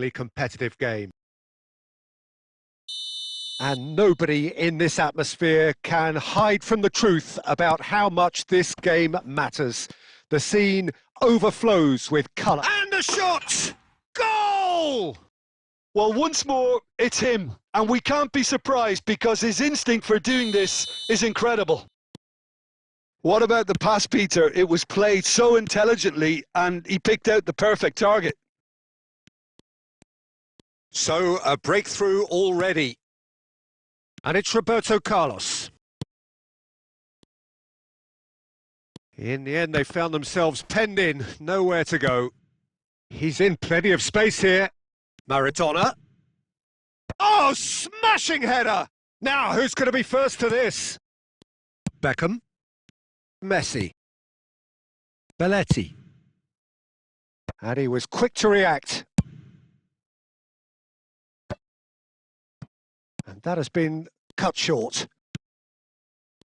competitive game. And nobody in this atmosphere can hide from the truth about how much this game matters. The scene overflows with colour. And the shot! Goal! Well, once more, it's him. And we can't be surprised because his instinct for doing this is incredible. What about the pass, Peter? It was played so intelligently and he picked out the perfect target. So, a breakthrough already. And it's Roberto Carlos. In the end, they found themselves penned in, nowhere to go. He's in plenty of space here. Maradona. Oh, smashing header! Now, who's going to be first to this? Beckham. Messi. Belletti. And he was quick to react. And that has been cut short.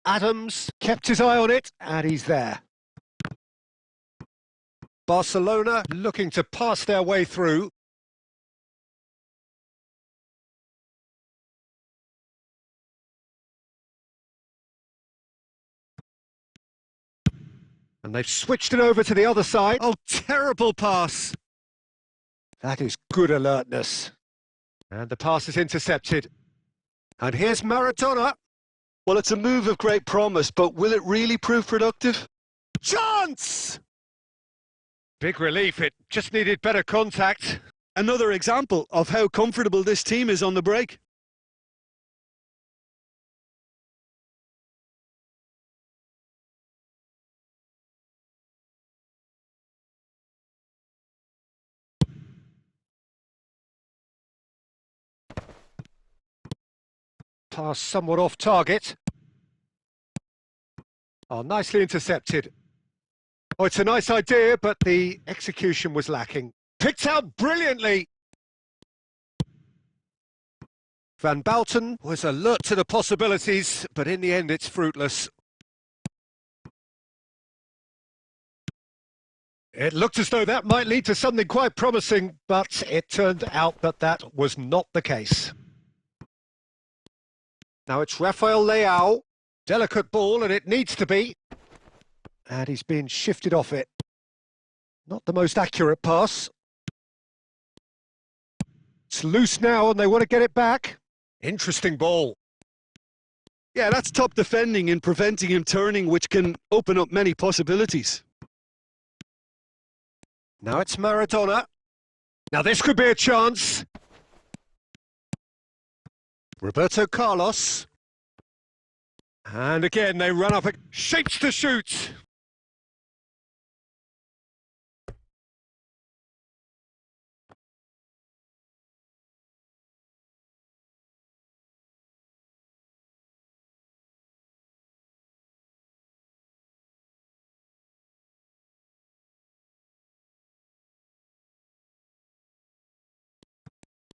Adams kept his eye on it, and he's there. Barcelona looking to pass their way through. And they've switched it over to the other side. Oh, terrible pass. That is good alertness. And the pass is intercepted. And here's Maradona. Well, it's a move of great promise, but will it really prove productive? Chance! Big relief, it just needed better contact. Another example of how comfortable this team is on the break. Pass somewhat off target. Oh, nicely intercepted. Oh, it's a nice idea, but the execution was lacking. Picked out brilliantly. Van Bouten was alert to the possibilities, but in the end it's fruitless. It looked as though that might lead to something quite promising, but it turned out that that was not the case. Now it's Rafael Leao. Delicate ball, and it needs to be. And he's been shifted off it. Not the most accurate pass. It's loose now, and they want to get it back. Interesting ball. Yeah, that's top defending and preventing him turning, which can open up many possibilities. Now it's Maradona. Now this could be a chance. Roberto Carlos. And again, they run up, shapes to shoot.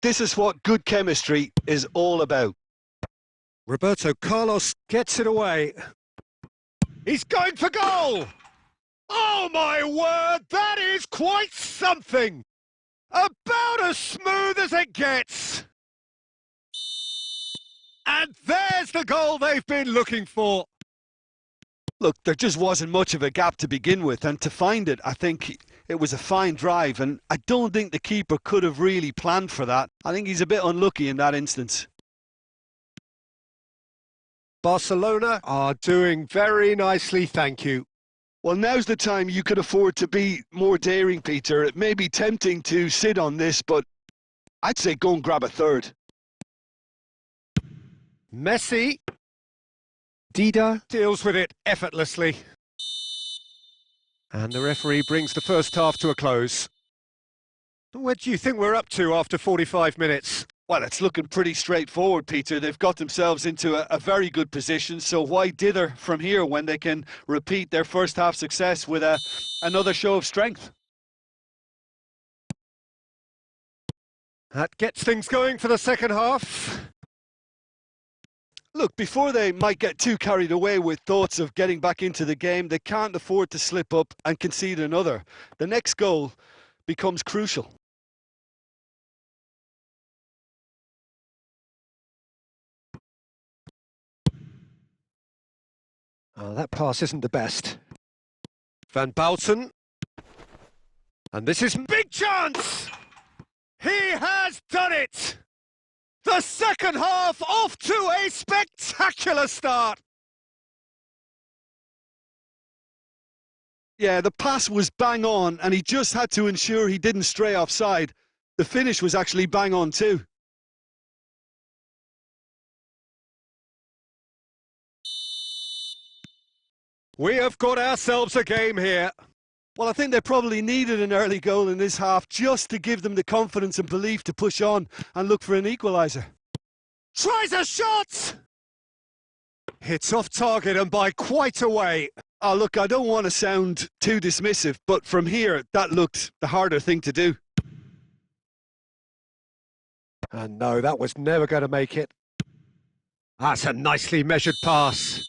This is what good chemistry is all about. Roberto Carlos gets it away. He's going for goal! Oh my word, that is quite something! About as smooth as it gets! And there's the goal they've been looking for. Look, there just wasn't much of a gap to begin with, and to find it, I think it was a fine drive, and I don't think the keeper could have really planned for that. I think he's a bit unlucky in that instance. Barcelona are doing very nicely, thank you. Well, now's the time you could afford to be more daring, Peter. It may be tempting to sit on this, but I'd say go and grab a third. Messi. Dida deals with it effortlessly. And the referee brings the first half to a close. What do you think we're up to after 45 minutes? Well, it's looking pretty straightforward, Peter. They've got themselves into a very good position, so why dither from here when they can repeat their first half success with another show of strength? That gets things going for the second half. Look, before they might get too carried away with thoughts of getting back into the game, they can't afford to slip up and concede another. The next goal becomes crucial. Oh, that pass isn't the best. Van Bouten. And this is big chance! He has done it! The second half off to a spectacular start! Yeah, the pass was bang on, and he just had to ensure he didn't stray offside. The finish was actually bang on too. We have got ourselves a game here. Well, I think they probably needed an early goal in this half just to give them the confidence and belief to push on and look for an equaliser. Tries a shot! Hits off target and by quite a way. Oh, look, I don't want to sound too dismissive, but from here, that looked the harder thing to do. And no, that was never going to make it. That's a nicely measured pass.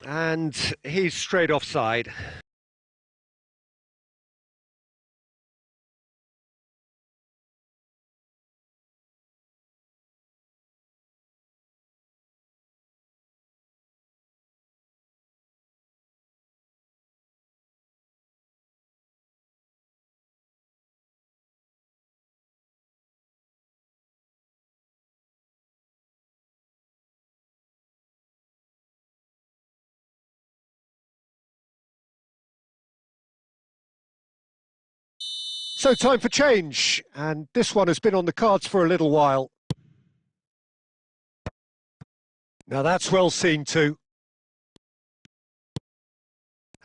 And he's straight offside. So time for change, and this one has been on the cards for a little while. Now that's well seen too.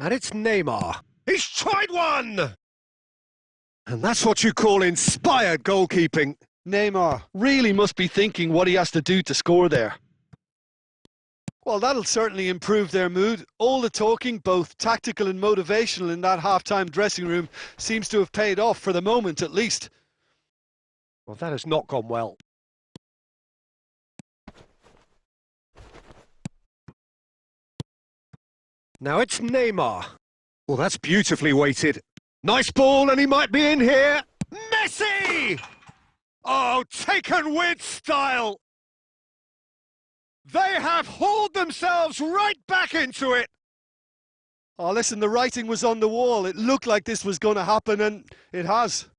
And it's Neymar. He's tried one! And that's what you call inspired goalkeeping. Neymar really must be thinking what he has to do to score there. Well, that'll certainly improve their mood. All the talking, both tactical and motivational in that half-time dressing room, seems to have paid off for the moment at least. Well, that has not gone well. Now it's Neymar. Well, that's beautifully weighted. Nice ball, and he might be in here. Messi! Oh, taken with style. They have hauled themselves right back into it. Oh, listen, the writing was on the wall. It looked like this was going to happen, and it has.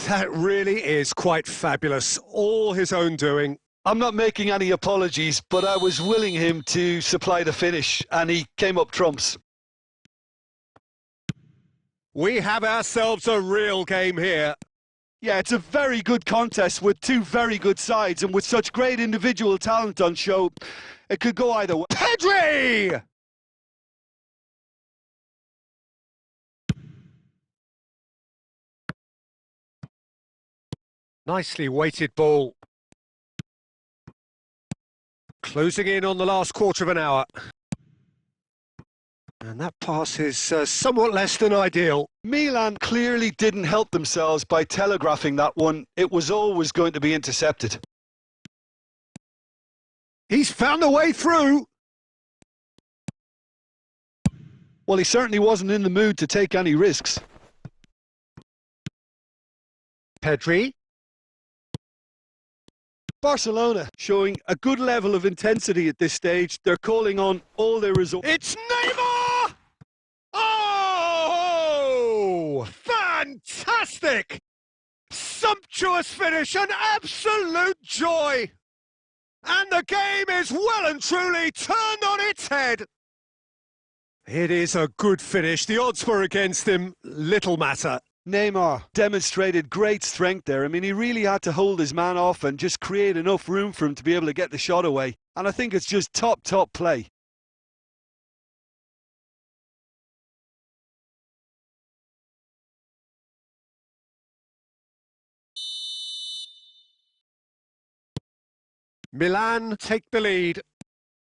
That really is quite fabulous. All his own doing. I'm not making any apologies, but I was willing him to supply the finish, and he came up trumps. We have ourselves a real game here. Yeah, it's a very good contest with two very good sides, and with such great individual talent on show, it could go either way. Pedri! Nicely weighted ball. Closing in on the last quarter of an hour. And that pass is somewhat less than ideal. Milan clearly didn't help themselves by telegraphing that one. It was always going to be intercepted. He's found a way through. Well, he certainly wasn't in the mood to take any risks. Pedri. Barcelona showing a good level of intensity at this stage. They're calling on all their resources. It's Neymar! Oh! Fantastic! Sumptuous finish, an absolute joy! And the game is well and truly turned on its head. It is a good finish. The odds were against him. Little matter. Neymar demonstrated great strength there. I mean, he really had to hold his man off and just create enough room for him to be able to get the shot away. And I think it's just top play. Milan take the lead.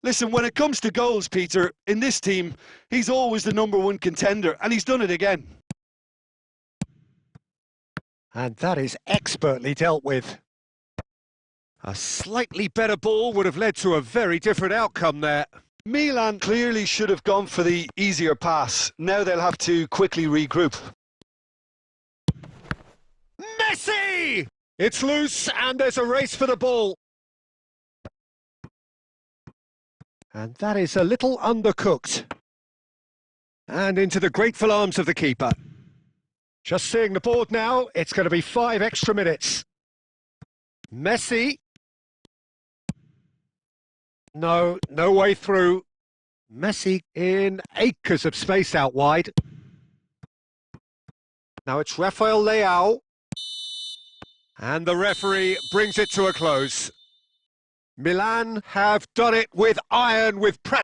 Listen, when it comes to goals, Peter, in this team, he's always the #1 contender, and he's done it again. And that is expertly dealt with. A slightly better ball would have led to a very different outcome there. Milan clearly should have gone for the easier pass. Now they'll have to quickly regroup. Messi! It's loose and there's a race for the ball. And that is a little undercooked. And into the grateful arms of the keeper. Just seeing the board now, it's going to be 5 extra minutes. Messi. No way through. Messi in acres of space out wide. Now it's Rafael Leao. And the referee brings it to a close. Milan have done it with iron, with practice.